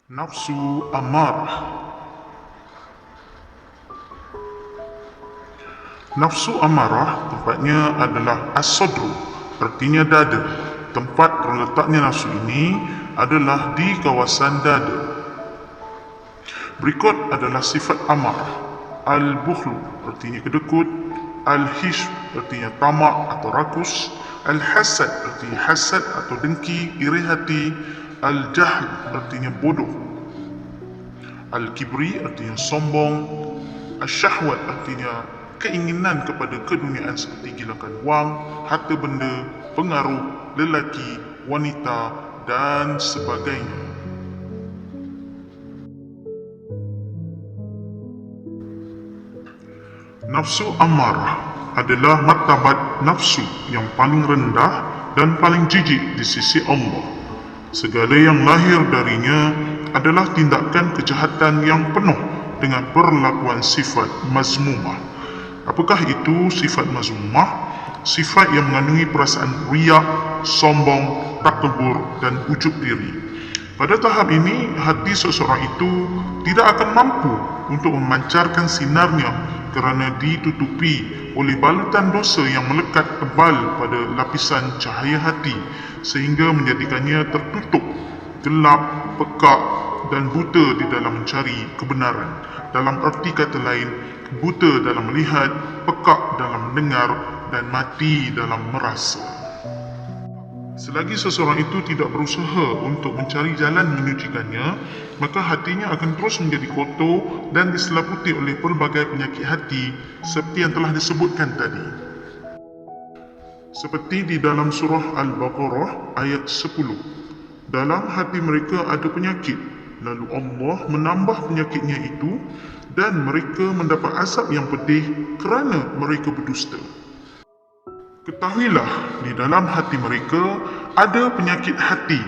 Nafsu amarah. Nafsu amarah tempatnya adalah as-sadru, artinya dada. Tempat terletaknya nafsu ini adalah di kawasan dada. Berikut adalah sifat amarah. Al-bukhlu, artinya kedekut. Al-hisb, artinya tamak atau rakus. Al-hasad, artinya hasad atau dengki, iri hati. Al-jahl, artinya bodoh. Al-kibri, artinya sombong. Al-syahwat, artinya keinginan kepada keduniaan seperti gilakan wang, harta benda, pengaruh, lelaki, wanita dan sebagainya. Nafsu amarah adalah martabat nafsu yang paling rendah dan paling jijik di sisi Allah. Segala yang lahir darinya adalah tindakan kejahatan yang penuh dengan perlakuan sifat mazmumah. Apakah itu sifat mazmumah? Sifat yang mengandungi perasaan riak, sombong, takabur dan ujub diri. Pada tahap ini, hati seseorang itu tidak akan mampu untuk memancarkan sinarnya kerana ditutupi oleh balutan dosa yang melekat tebal pada lapisan cahaya hati sehingga menjadikannya tertutup, gelap, pekak dan buta di dalam mencari kebenaran. Dalam arti kata lain, buta dalam melihat, pekak dalam mendengar dan mati dalam merasa. Selagi seseorang itu tidak berusaha untuk mencari jalan menyucikannya, maka hatinya akan terus menjadi kotor dan diselaputi oleh pelbagai penyakit hati seperti yang telah disebutkan tadi. Seperti di dalam surah Al-Baqarah ayat 10. Dalam hati mereka ada penyakit, lalu Allah menambah penyakitnya itu dan mereka mendapat azab yang pedih kerana mereka berdusta. Ketahuilah, di dalam hati mereka ada penyakit hati,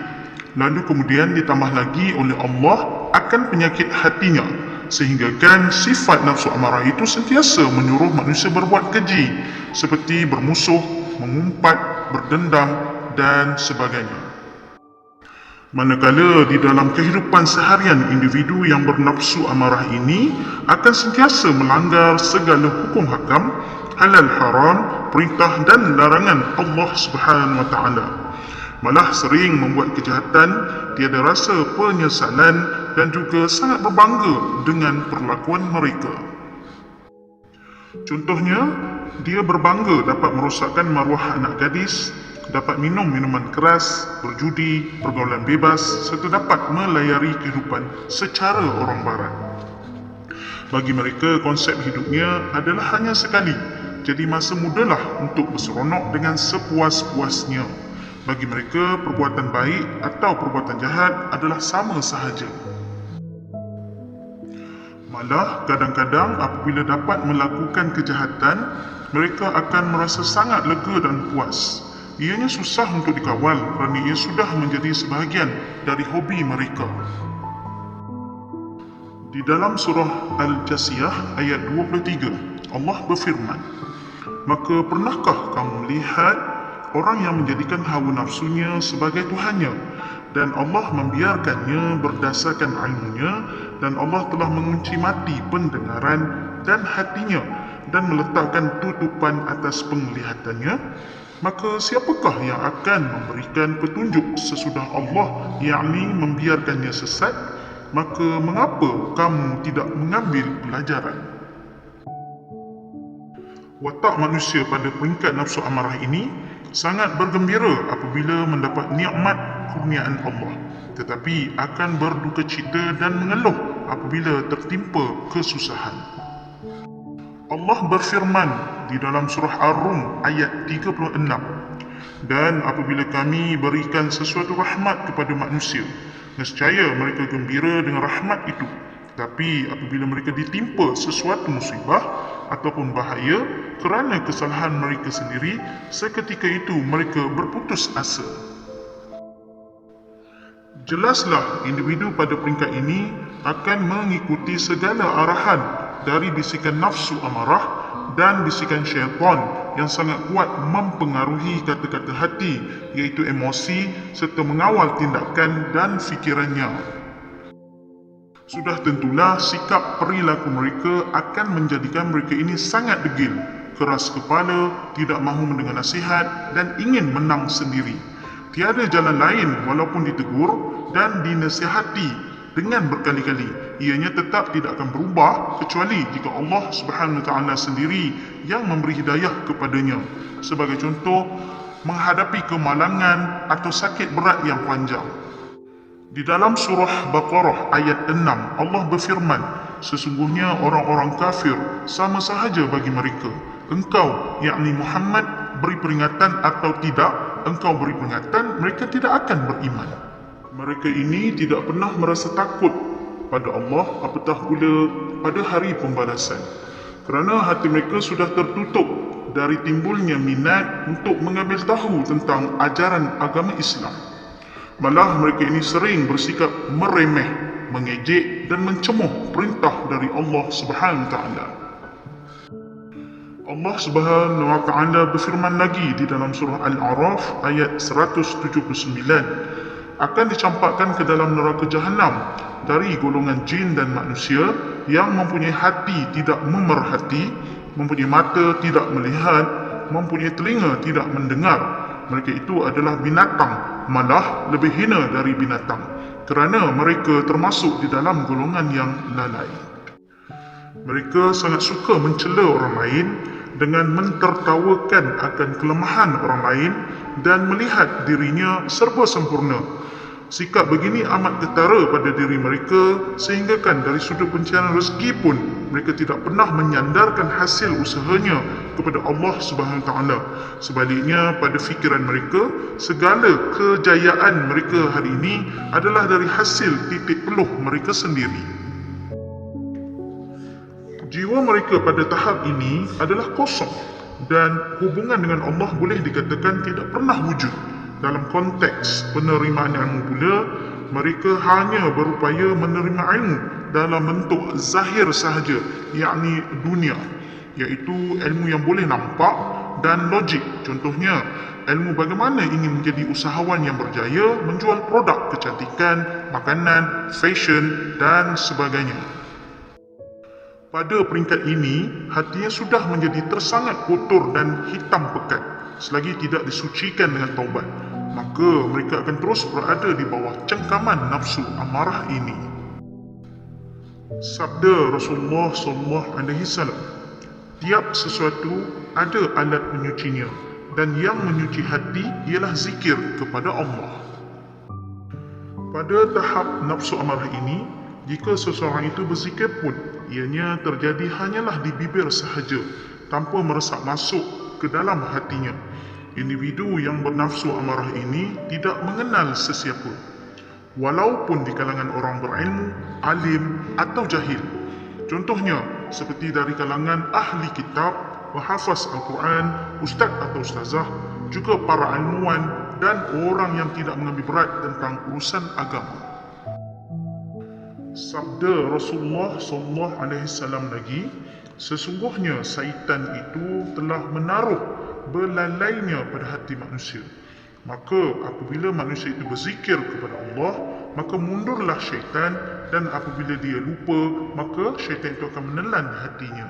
lalu kemudian ditambah lagi oleh Allah akan penyakit hatinya, sehinggakan sifat nafsu amarah itu sentiasa menyuruh manusia berbuat keji, seperti bermusuh, mengumpat, berdendam dan sebagainya. Manakala di dalam kehidupan seharian individu yang bernafsu amarah ini akan sentiasa melanggar segala hukum hakam, halal haram, perintah dan larangan Allah Subhanahu wa taala. Malah sering membuat kejahatan, tiada rasa penyesalan dan juga sangat berbangga dengan perlakuan mereka. Contohnya, dia berbangga dapat merosakkan maruah anak gadis, dapat minum minuman keras, berjudi, pergaulan bebas serta dapat melayari kehidupan secara orang barat. Bagi mereka, konsep hidupnya adalah hanya sekali, jadi masa mudalah untuk berseronok dengan sepuas-puasnya. Bagi mereka, perbuatan baik atau perbuatan jahat adalah sama sahaja. Malah, kadang-kadang apabila dapat melakukan kejahatan, mereka akan merasa sangat lega dan puas. Ianya susah untuk dikawal kerana ia sudah menjadi sebahagian dari hobi mereka. Di dalam surah Al-Jasiyah ayat 23, Allah berfirman, "Maka pernahkah kamu melihat orang yang menjadikan hawa nafsunya sebagai Tuhannya dan Allah membiarkannya berdasarkan ilmunya dan Allah telah mengunci mati pendengaran dan hatinya dan meletakkan tutupan atas penglihatannya? Maka siapakah yang akan memberikan petunjuk sesudah Allah, yakni membiarkannya sesat? Maka mengapa kamu tidak mengambil pelajaran?" Watak manusia pada peringkat nafsu amarah ini sangat bergembira apabila mendapat nikmat kurniaan Allah, tetapi akan berduka cita dan mengeluh apabila tertimpa kesusahan. Allah berfirman di dalam surah Ar-Rum ayat 36, "Dan apabila kami berikan sesuatu rahmat kepada manusia, nescaya mereka gembira dengan rahmat itu. Tapi apabila mereka ditimpa sesuatu musibah ataupun bahaya kerana kesalahan mereka sendiri, seketika itu mereka berputus asa." Jelaslah individu pada peringkat ini akan mengikuti segala arahan dari bisikan nafsu amarah dan bisikan syaitan yang sangat kuat mempengaruhi kata-kata hati, iaitu emosi serta mengawal tindakan dan fikirannya. Sudah tentulah sikap perilaku mereka akan menjadikan mereka ini sangat degil, keras kepala, tidak mahu mendengar nasihat dan ingin menang sendiri. Tiada jalan lain walaupun ditegur dan dinasihati dengan berkali-kali. Ianya tetap tidak akan berubah kecuali jika Allah Subhanahu Wa Taala sendiri yang memberi hidayah kepadanya. Sebagai contoh, menghadapi kemalangan atau sakit berat yang panjang. Di dalam surah Baqarah ayat 6, Allah berfirman, sesungguhnya orang-orang kafir sama sahaja bagi mereka. Engkau, yakni Muhammad, beri peringatan atau tidak, engkau beri peringatan, mereka tidak akan beriman. Mereka ini tidak pernah merasa takut pada Allah, apatah pula pada hari pembalasan. Kerana hati mereka sudah tertutup dari timbulnya minat untuk mengambil tahu tentang ajaran agama Islam. Malah mereka ini sering bersikap meremeh, mengejek dan mencemuh perintah dari Allah Subhanahu Wa Taala. Allah Subhanahu Wa Taala berfirman lagi di dalam surah Al-A'raf ayat 179, akan dicampakkan ke dalam neraka Jahannam dari golongan jin dan manusia yang mempunyai hati tidak memerhati, mempunyai mata tidak melihat, mempunyai telinga tidak mendengar. Mereka itu adalah binatang, malah lebih hina dari binatang, kerana mereka termasuk di dalam golongan yang lalai. Mereka sangat suka mencela orang lain dengan mentertawakan akan kelemahan orang lain dan melihat dirinya serba sempurna. Sikap begini amat ketara pada diri mereka sehinggakan dari sudut pencarian rezeki pun mereka tidak pernah menyandarkan hasil usahanya kepada Allah Subhanahu Wa Taala. Sebaliknya, pada fikiran mereka, segala kejayaan mereka hari ini adalah dari hasil titik peluh mereka sendiri. Jiwa mereka pada tahap ini adalah kosong dan hubungan dengan Allah boleh dikatakan tidak pernah wujud. Dalam konteks penerimaan ilmu pula, mereka hanya berupaya menerima ilmu dalam bentuk zahir sahaja, yakni dunia, iaitu ilmu yang boleh nampak dan logik. Contohnya, ilmu bagaimana ingin menjadi usahawan yang berjaya, menjual produk kecantikan, makanan, fashion dan sebagainya. Pada peringkat ini, hatinya sudah menjadi tersangat kotor dan hitam pekat selagi tidak disucikan dengan taubat. Maka mereka akan terus berada di bawah cengkaman nafsu amarah ini. Sabda Rasulullah SAW, tiap sesuatu ada alat penyucinya, dan yang menyuci hati ialah zikir kepada Allah. Pada tahap nafsu amarah ini, jika seseorang itu berzikir pun, ianya terjadi hanyalah di bibir sahaja, tanpa meresap masuk ke dalam hatinya. Individu yang bernafsu amarah ini tidak mengenal sesiapa, walaupun di kalangan orang berilmu, alim atau jahil. Contohnya, seperti dari kalangan ahli kitab, penghafaz Al-Quran, ustaz atau ustazah, juga para ilmuwan dan orang yang tidak mengambil berat tentang urusan agama. Sabda Rasulullah SAW lagi, sesungguhnya syaitan itu telah menaruh belalainya pada hati manusia. Maka apabila manusia itu berzikir kepada Allah, maka mundurlah syaitan, dan apabila dia lupa, maka syaitan itu akan menelan hatinya.